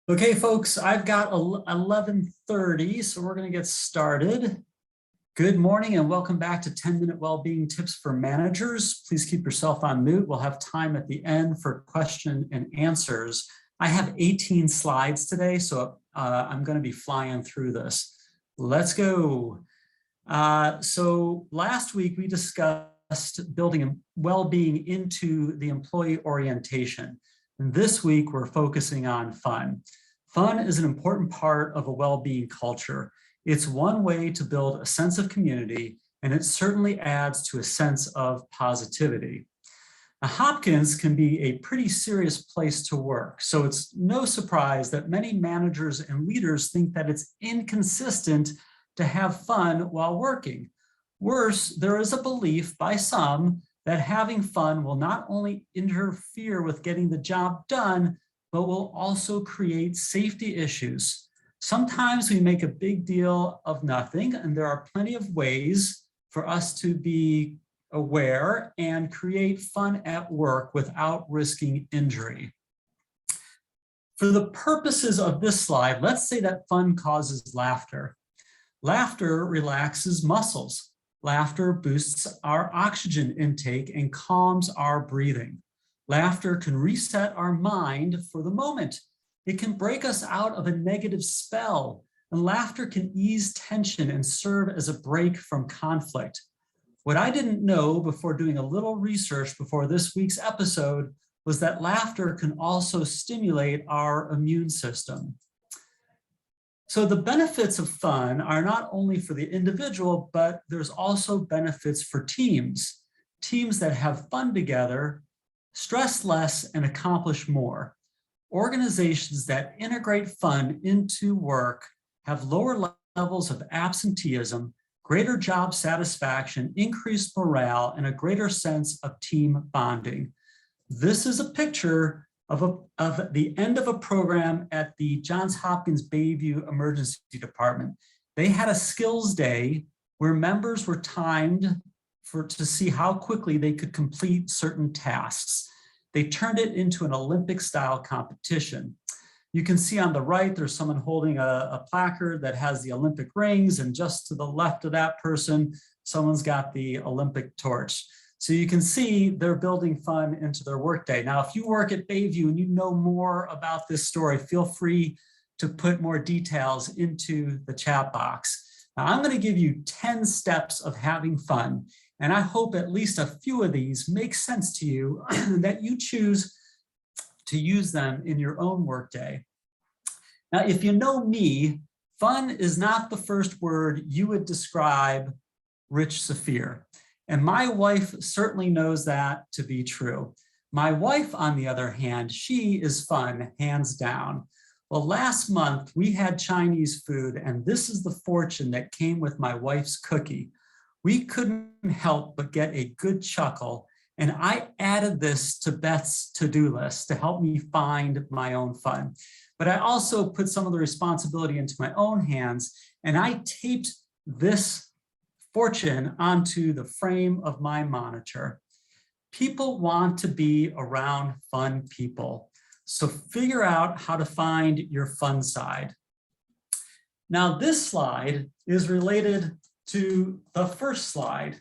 Okay, folks, I've got 11:30, so we're going to get started. Good morning and welcome back to 10-Minute Wellbeing Tips for Managers. Please keep yourself on mute. We'll have time at the end for question and answers. I have 18 slides today, so I'm going to be flying through this. Let's go. So last week we discussed building well-being into the employee orientation. And this week we're focusing on fun. Fun is an important part of a well-being culture. It's one way to build a sense of community, and it certainly adds to a sense of positivity. Now, Hopkins can be a pretty serious place to work, so it's no surprise that many managers and leaders think that it's inconsistent to have fun while working. Worse, there is a belief by some that having fun will not only interfere with getting the job done, but will also create safety issues. Sometimes we make a big deal of nothing, and there are plenty of ways for us to be aware and create fun at work without risking injury. For the purposes of this slide, let's say that fun causes laughter. Laughter relaxes muscles. Laughter boosts our oxygen intake and calms our breathing. Laughter can reset our mind for the moment. It can break us out of a negative spell, and laughter can ease tension and serve as a break from conflict. What I didn't know before doing a little research before this week's episode was that laughter can also stimulate our immune system. So the benefits of fun are not only for the individual, but there's also benefits for teams. Teams that have fun together stress less and accomplish more. Organizations that integrate fun into work have lower levels of absenteeism, greater job satisfaction, increased morale, and a greater sense of team bonding. This is a picture of the end of a program at the Johns Hopkins Bayview Emergency Department. They had a skills day where members were timed to see how quickly they could complete certain tasks. They turned it into an Olympic-style competition. You can see on the right, there's someone holding a placard that has the Olympic rings, and just to the left of that person, someone's got the Olympic torch. So you can see they're building fun into their workday. Now, if you work at Bayview and you know more about this story, feel free to put more details into the chat box. Now, I'm going to give you 10 steps of having fun, and I hope at least a few of these make sense to you that you choose to use them in your own workday. Now, if you know me, fun is not the first word you would describe Rich Saphir. And my wife certainly knows that to be true. My wife, on the other hand, she is fun, hands down. Well, last month we had Chinese food, and this is the fortune that came with my wife's cookie. We couldn't help but get a good chuckle, and I added this to Beth's to-do list to help me find my own fun. But I also put some of the responsibility into my own hands, and I taped this fortune onto the frame of my monitor. People want to be around fun people. So figure out how to find your fun side. Now, this slide is related to the first slide.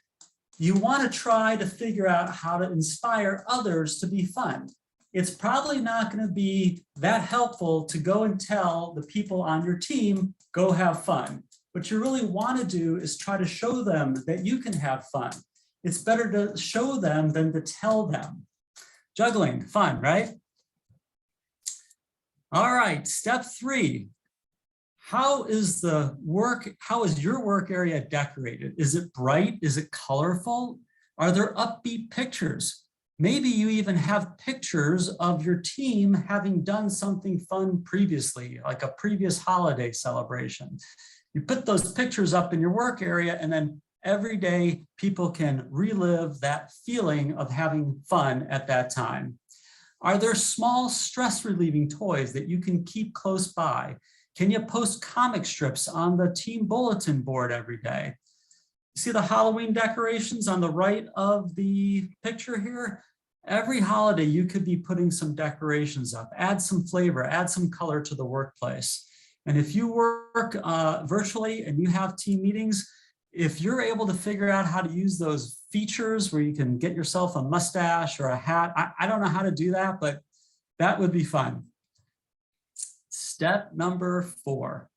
You want to try to figure out how to inspire others to be fun. It's probably not going to be that helpful to go and tell the people on your team, go have fun. What you really want to do is try to show them that you can have fun. It's better to show them than to tell them. Juggling, fun, right? All right, step 3. How is your work area decorated? Is it bright? Is it colorful? Are there upbeat pictures? Maybe you even have pictures of your team having done something fun previously, like a previous holiday celebration. You put those pictures up in your work area, and then every day people can relive that feeling of having fun at that time. Are there small stress relieving toys that you can keep close by? Can you post comic strips on the team bulletin board every day? See the Halloween decorations on the right of the picture here? Every holiday, you could be putting some decorations up, add some flavor, add some color to the workplace. And if you work virtually and you have team meetings, if you're able to figure out how to use those features where you can get yourself a mustache or a hat, I don't know how to do that, but that would be fun. Step number 4,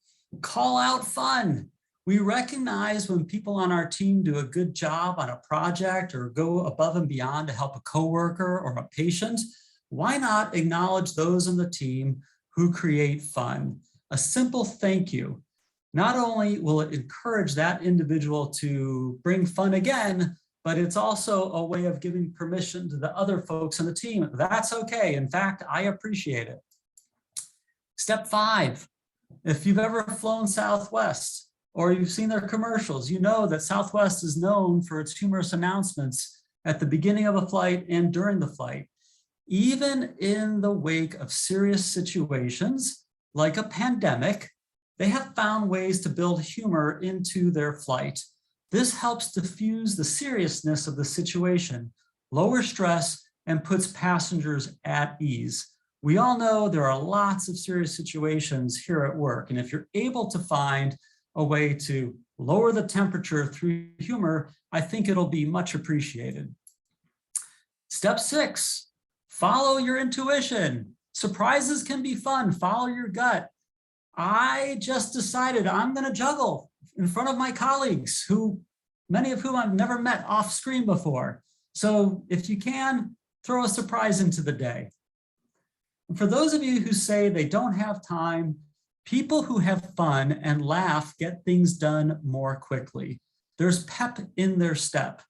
call out fun. We recognize when people on our team do a good job on a project or go above and beyond to help a coworker or a patient. Why not acknowledge those on the team who create fun? A simple thank you. Not only will it encourage that individual to bring fun again, but it's also a way of giving permission to the other folks on the team. That's okay. In fact, I appreciate it. Step 5, if you've ever flown Southwest or you've seen their commercials, you know that Southwest is known for its humorous announcements at the beginning of a flight and during the flight. Even in the wake of serious situations like a pandemic, they have found ways to build humor into their flight. This helps diffuse the seriousness of the situation, lower stress, and puts passengers at ease. We all know there are lots of serious situations here at work, and if you're able to find a way to lower the temperature through humor, I think it'll be much appreciated. Step 6, follow your intuition. Surprises can be fun, follow your gut. I just decided I'm gonna juggle in front of my colleagues, many of whom I've never met off screen before. So if you can, throw a surprise into the day. And for those of you who say they don't have time, people who have fun and laugh get things done more quickly. There's pep in their step.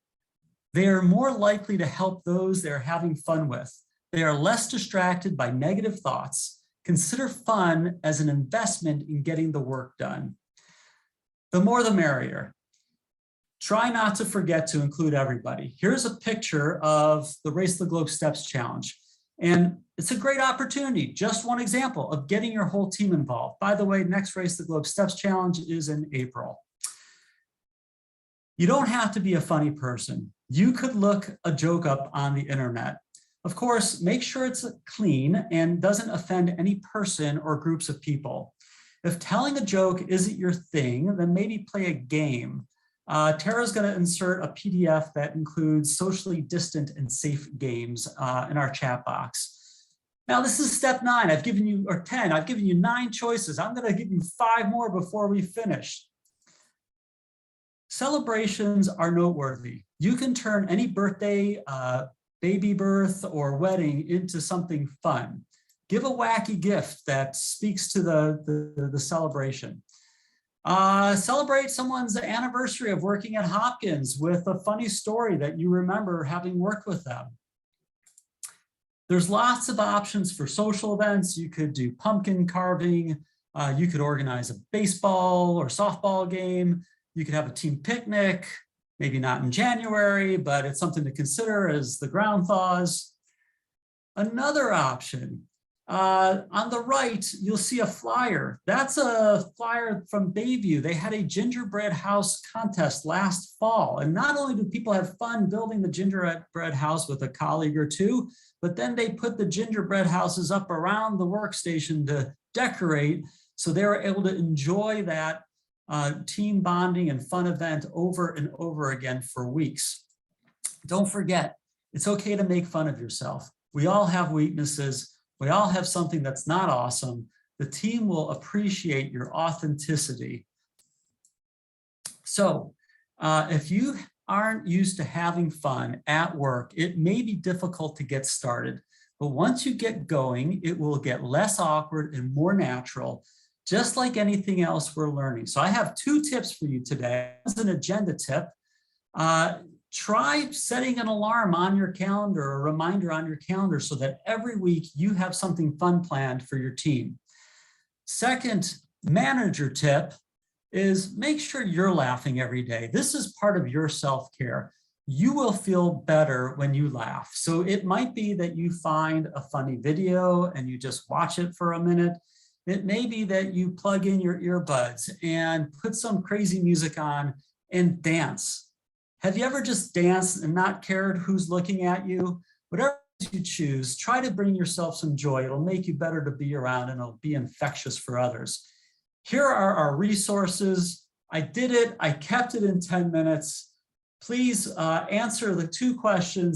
They are more likely to help those they're having fun with. They are less distracted by negative thoughts. Consider fun as an investment in getting the work done. The more the merrier. Try not to forget to include everybody. Here's a picture of the Race the Globe Steps Challenge. And it's a great opportunity, just one example of getting your whole team involved. By the way, next Race the Globe Steps Challenge is in April. You don't have to be a funny person. You could look a joke up on the internet. Of course, make sure it's clean and doesn't offend any person or groups of people. If telling a joke isn't your thing, then maybe play a game. Tara's going to insert a PDF that includes socially distant and safe games in our chat box. Now, this is step 9. I've given you, or 10, I've given you 9 choices. I'm going to give you 5 more before we finish. Celebrations are noteworthy. You can turn any birthday, baby birth, or wedding into something fun. Give a wacky gift that speaks to the celebration. Celebrate someone's anniversary of working at Hopkins with a funny story that you remember having worked with them. There's lots of options for social events. You could do pumpkin carving. You could organize a baseball or softball game. You could have a team picnic, maybe not in January, but it's something to consider as the ground thaws. Another option, on the right, you'll see a flyer. That's a flyer from Bayview. They had a gingerbread house contest last fall. And not only do people have fun building the gingerbread house with a colleague or two, but then they put the gingerbread houses up around the workstation to decorate. So they were able to enjoy that team bonding and fun event over and over again for weeks. Don't forget, it's okay to make fun of yourself. We all have weaknesses. We all have something that's not awesome. The team will appreciate your authenticity. So if you aren't used to having fun at work, it may be difficult to get started. But once you get going, it will get less awkward and more natural, just like anything else we're learning. So I have 2 tips for you today. As an agenda tip, try setting an alarm on your calendar or a reminder on your calendar so that every week you have something fun planned for your team. Second manager tip is make sure you're laughing every day. This is part of your self-care. You will feel better when you laugh. So it might be that you find a funny video and you just watch it for a minute. It may be that you plug in your earbuds and put some crazy music on and dance. Have you ever just danced and not cared who's looking at you? Whatever you choose, try to bring yourself some joy. It'll make you better to be around and it'll be infectious for others. Here are our resources. I did it. I kept it in 10 minutes. Please answer the 2 questions